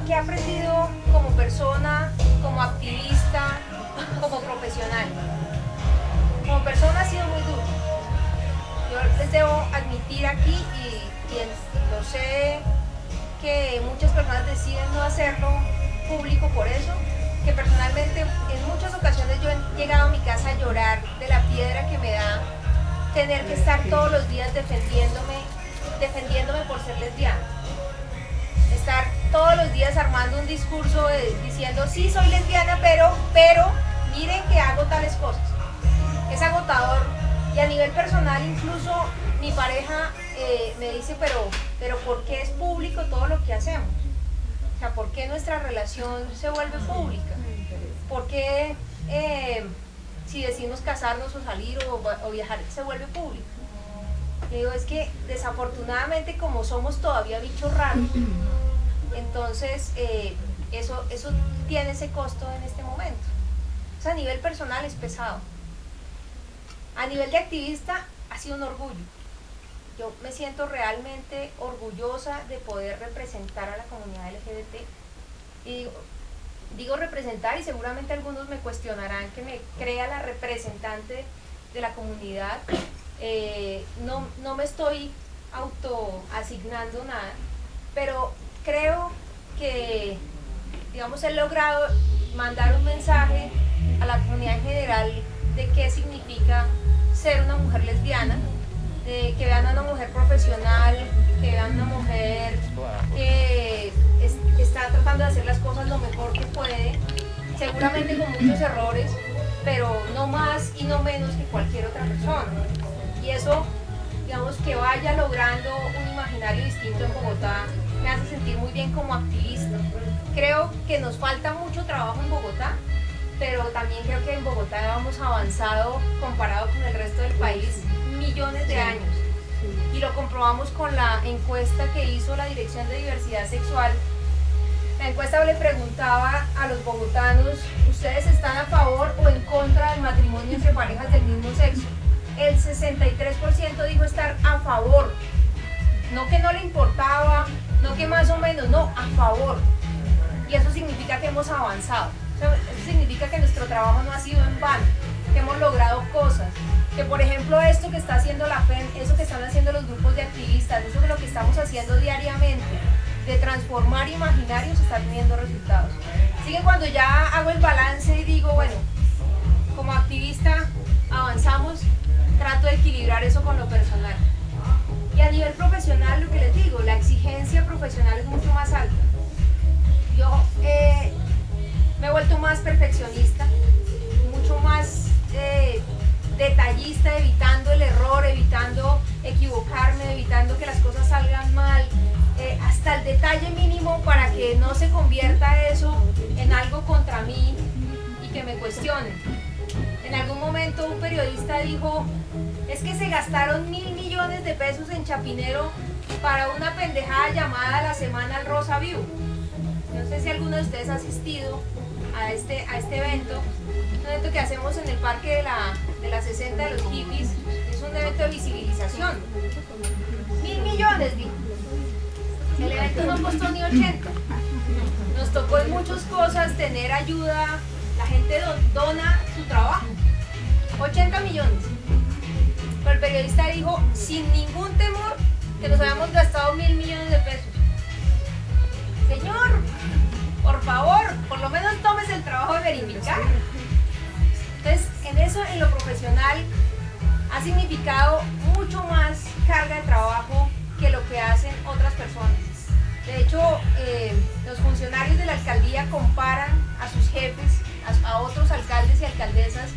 que he aprendido como persona, como activista, como profesional. Como persona ha sido muy duro. Yo les debo admitir aquí y lo sé que muchas personas deciden no hacerlo público por eso, que personalmente en muchas ocasiones yo he llegado a mi casa a llorar de la piedra que me da tener que estar todos los días defendiéndome por ser lesbiana. Estar todos los días armando un discurso diciendo sí soy lesbiana, pero miren que hago tales cosas. Es agotador y a nivel personal incluso mi pareja me dice pero ¿por qué es público todo lo que hacemos? O sea, ¿por qué nuestra relación se vuelve pública? ¿Por qué si decidimos casarnos o salir o viajar se vuelve público? Le digo, es que desafortunadamente como somos todavía bichos raros, entonces eso tiene ese costo en este momento. O sea, a nivel personal es pesado. A nivel de activista ha sido un orgullo. Yo me siento realmente orgullosa de poder representar a la comunidad LGBT. Y digo representar y seguramente algunos me cuestionarán que me crea la representante de la comunidad. No me estoy autoasignando nada, pero creo que, digamos, he logrado mandar un mensaje a la comunidad en general de qué significa ser una mujer lesbiana, de que vean a una mujer profesional, que vean a una mujer que está tratando de hacer las cosas lo mejor que puede, seguramente con muchos errores, pero no más y no menos que cualquier otra persona. Y eso, digamos, que vaya logrando un imaginario distinto en Bogotá, me hace sentir muy bien como activista. Creo que nos falta mucho trabajo en Bogotá, pero también creo que en Bogotá hemos avanzado comparado con el resto del país millones de años. Y lo comprobamos con la encuesta que hizo la Dirección de Diversidad Sexual. La encuesta le preguntaba a los bogotanos, ¿ustedes están a favor o en contra del matrimonio entre parejas del mismo sexo? El 63% dijo estar a favor. No que no le importaba, no que más o menos, no, a favor. Y eso significa que hemos avanzado. Eso significa que nuestro trabajo no ha sido en vano, que hemos logrado cosas. Que por ejemplo esto que está haciendo la FEM, eso que están haciendo los grupos de activistas, eso es lo que estamos haciendo diariamente, de transformar imaginarios, está teniendo resultados. Así que cuando ya hago el balance y digo, bueno, como activista avanzamos, trato de equilibrar eso con lo personal. Y a nivel profesional, lo que les digo, la exigencia profesional es mucho más alta. Yo me he vuelto más perfeccionista, mucho más detallista, evitando el error, evitando equivocarme, evitando que las cosas salgan mal, hasta el detalle mínimo para que no se convierta eso en algo contra mí y que me cuestionen. En algún momento un periodista dijo, es que se gastaron 1.000 millones de pesos en Chapinero para una pendejada llamada la Semana al Rosa Vivo. No sé si alguno de ustedes ha asistido a este evento, un evento que hacemos en el parque de la 60 de los hippies. Es un evento de visibilización. 1.000 millones, dijo. El evento no costó ni 80. Nos tocó en muchas cosas tener ayuda, la gente dona su trabajo. 80 millones. Pero el periodista dijo, sin ningún temor, que nos habíamos gastado 1.000 millones de pesos. Señor, por favor, por lo menos tómese el trabajo de verificar. Entonces, en lo profesional, ha significado mucho más carga de trabajo que lo que hacen otras personas. De hecho, los funcionarios de la alcaldía comparan a sus jefes, a otros alcaldes y alcaldesas,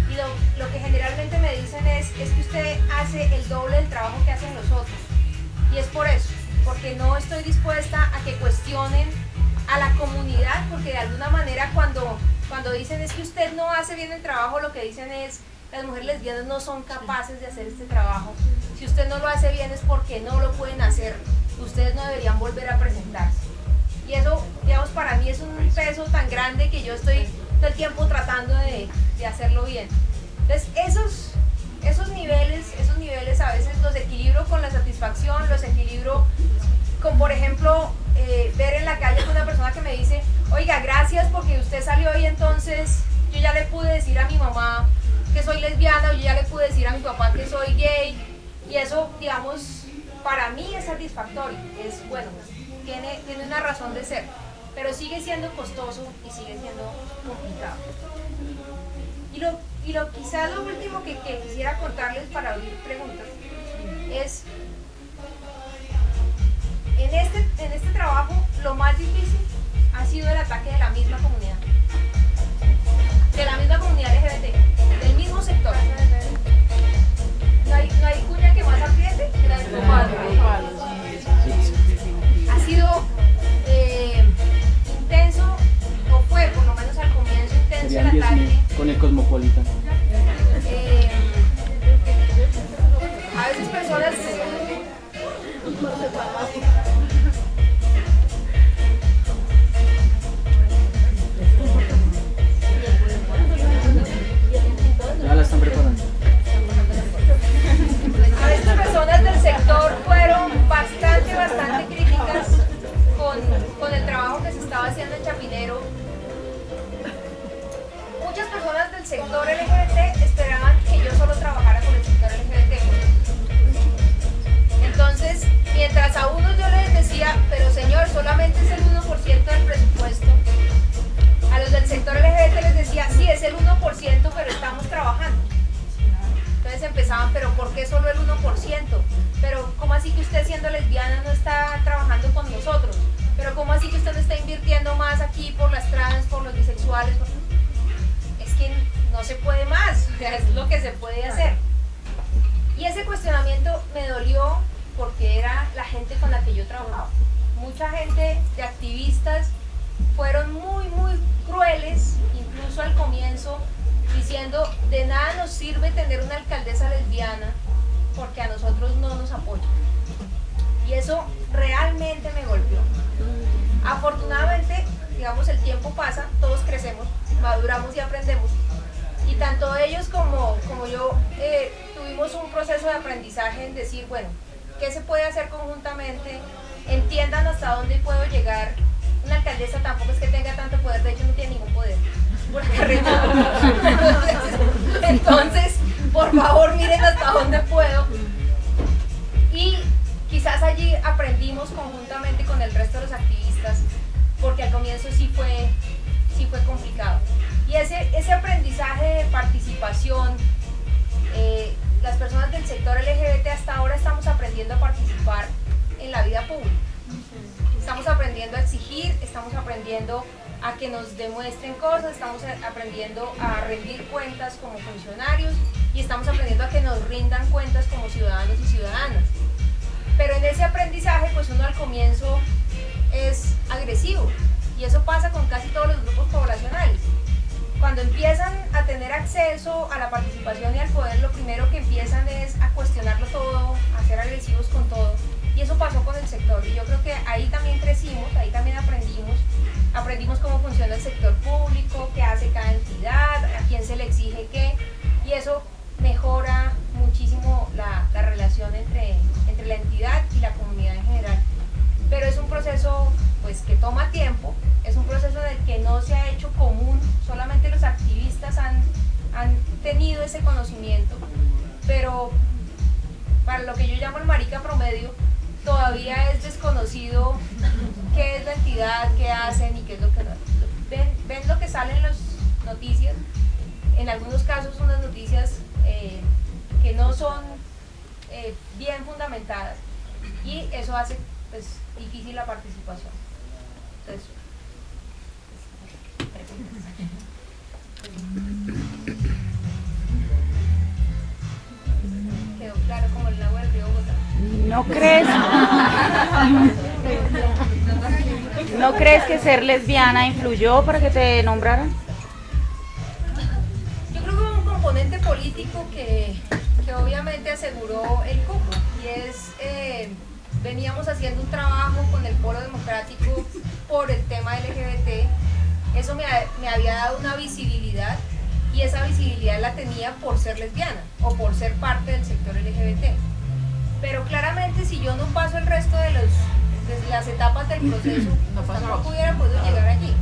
y lo que generalmente me dicen es que usted hace el doble del trabajo que hacen los otros. Y es por eso, porque no estoy dispuesta a que cuestionen a la comunidad, porque de alguna manera cuando dicen es que usted no hace bien el trabajo, lo que dicen es las mujeres lesbianas no son capaces de hacer este trabajo. Si usted no lo hace bien es porque no lo pueden hacer. Ustedes no deberían volver a presentarse. Y eso, digamos, para mí es un peso tan grande que yo estoy todo el tiempo tratando de hacerlo bien. Entonces, esos niveles a veces los equilibro con la satisfacción, los equilibro con, por ejemplo, ver en la calle me dice, oiga, gracias porque usted salió y entonces yo ya le pude decir a mi mamá que soy lesbiana, o yo ya le pude decir a mi papá que soy gay, y eso, digamos, para mí es satisfactorio, es bueno, tiene una razón de ser, pero sigue siendo costoso y sigue siendo complicado. Y quizás lo último que quisiera contarles para abrir preguntas es, en este trabajo lo más difícil ha sido el ataque de la misma comunidad LGBT, del mismo sector. No hay cuña que más apriete, ha sido intenso, o fue por lo menos al comienzo intenso el ataque. Con el Cosmopolitan. A veces personas ya la están preparando. A veces personas del sector fueron bastante críticas con el trabajo que se estaba haciendo en Chapinero. Muchas personas del sector LGBT esperaban que yo solo trabajara con el sector LGBT. Entonces, mientras a unos yo les decía, pero señor, solamente es el 1% del presupuesto, a los del sector LGBT les decía, sí, es el 1%, pero estamos trabajando. Entonces empezaban, pero ¿por qué solo el 1%? Pero ¿cómo así que usted siendo lesbiana no está trabajando con nosotros? Pero ¿cómo así que usted no está invirtiendo más aquí por las trans, por los bisexuales? Es que no se puede más, es lo que se puede hacer. Y ese cuestionamiento me dolió porque era la gente con la que yo trabajaba. Mucha gente de activistas fueron muy crueles, incluso al comienzo, diciendo, de nada nos sirve tener una alcaldesa lesbiana porque a nosotros no nos apoya. Y eso realmente me golpeó. Afortunadamente, digamos, el tiempo pasa, todos crecemos, maduramos y aprendemos. Y tanto ellos como yo tuvimos un proceso de aprendizaje en decir, bueno, ¿qué se puede hacer conjuntamente? Entiendan hasta dónde puedo llegar. Una alcaldesa tampoco es que tenga tanto poder, de hecho no tiene ningún poder. Entonces, por favor, miren hasta dónde puedo. Y quizás allí aprendimos conjuntamente con el resto de los activistas, porque al comienzo sí fue complicado. Y ese aprendizaje de participación, las personas del sector LGBT hasta ahora estamos aprendiendo a participar en la vida pública. Estamos aprendiendo a exigir, estamos aprendiendo a que nos demuestren cosas, estamos aprendiendo a rendir cuentas como funcionarios y estamos aprendiendo a que nos rindan cuentas como ciudadanos y ciudadanas. Pero en ese aprendizaje, pues uno al comienzo es agresivo, y eso pasa con casi todos los grupos poblacionales. Cuando empiezan a tener acceso a la participación y al poder, lo primero que empiezan es a cuestionarlo todo, a ser agresivos con todo. Y eso pasó con el sector, y yo creo que ahí también crecimos, ahí también aprendimos cómo funciona el sector público, qué hace cada entidad, a quién se le exige qué, y eso mejora muchísimo la relación entre la entidad y la comunidad en general. Pero es un proceso pues que toma tiempo, es un proceso en el que no se ha hecho común, solamente los activistas han tenido ese conocimiento, pero para lo que yo llamo el marica promedio, todavía es desconocido qué es la entidad, qué hacen y qué es lo que no. Ven lo que sale en las noticias, en algunos casos unas noticias que no son bien fundamentadas, y eso hace pues difícil la participación. Entonces, quedó claro como el agua del río Bogotá. ¿No crees que ser lesbiana influyó para que te nombraran? Yo creo que hubo un componente político que obviamente aseguró el cupo, y es veníamos haciendo un trabajo con el Polo Democrático por el tema LGBT. Eso me había dado una visibilidad, y esa visibilidad la tenía por ser lesbiana o por ser parte del sector LGBT. Pero claramente, si yo no paso el resto de las etapas del proceso no hubiera podido llegar allí.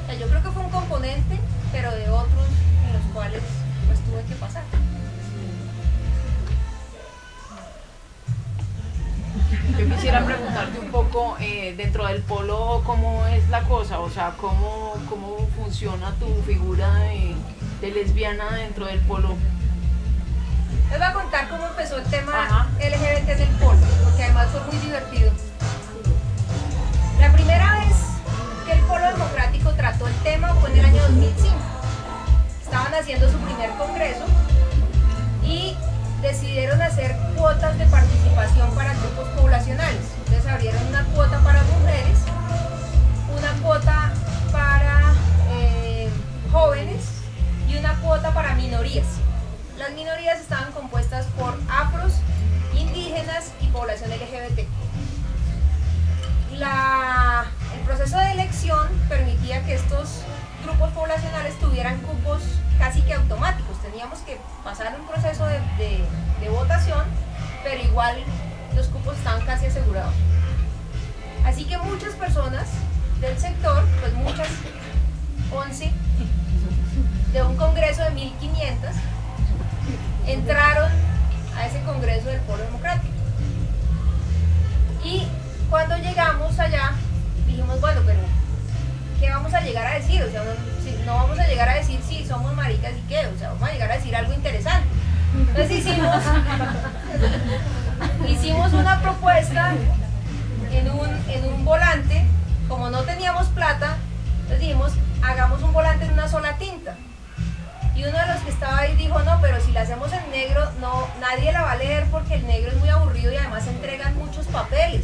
O sea, yo creo que fue un componente, pero de otros en los cuales pues tuve que pasar. Yo quisiera preguntarte un poco dentro del polo cómo es la cosa, o sea, cómo funciona tu figura de lesbiana dentro del polo. Les voy a contar cómo empezó el tema LGBT en el polo, porque además fue muy divertido. La primera vez que el Polo Democrático trató el tema fue en el año 2005. Estaban haciendo su primer congreso y decidieron hacer cuotas de participación para grupos poblacionales. Entonces abrieron una cuota para mujeres, una cuota para jóvenes y una cuota para minorías. Las minorías estaban compuestas por afros, indígenas y población LGBT. El proceso de elección permitía que estos grupos poblacionales tuvieran cupos casi que automáticos. Teníamos que pasar un proceso de votación, pero igual los cupos estaban casi asegurados. Así que muchas personas del sector, pues muchas, 11, de un congreso de 1500, entraron a ese congreso del Polo Democrático. Y cuando llegamos allá, dijimos, bueno, pero ¿qué vamos a llegar a decir? O sea, no vamos a llegar a decir si somos maricas y qué, o sea, vamos a llegar a decir algo interesante. Entonces hicimos una propuesta en un volante. Como no teníamos plata, entonces dijimos, hagamos un volante en una sola tinta. Y uno de los que estaba ahí dijo, no, pero si la hacemos en negro, no, nadie la va a leer porque el negro es muy aburrido y además se entregan muchos papeles.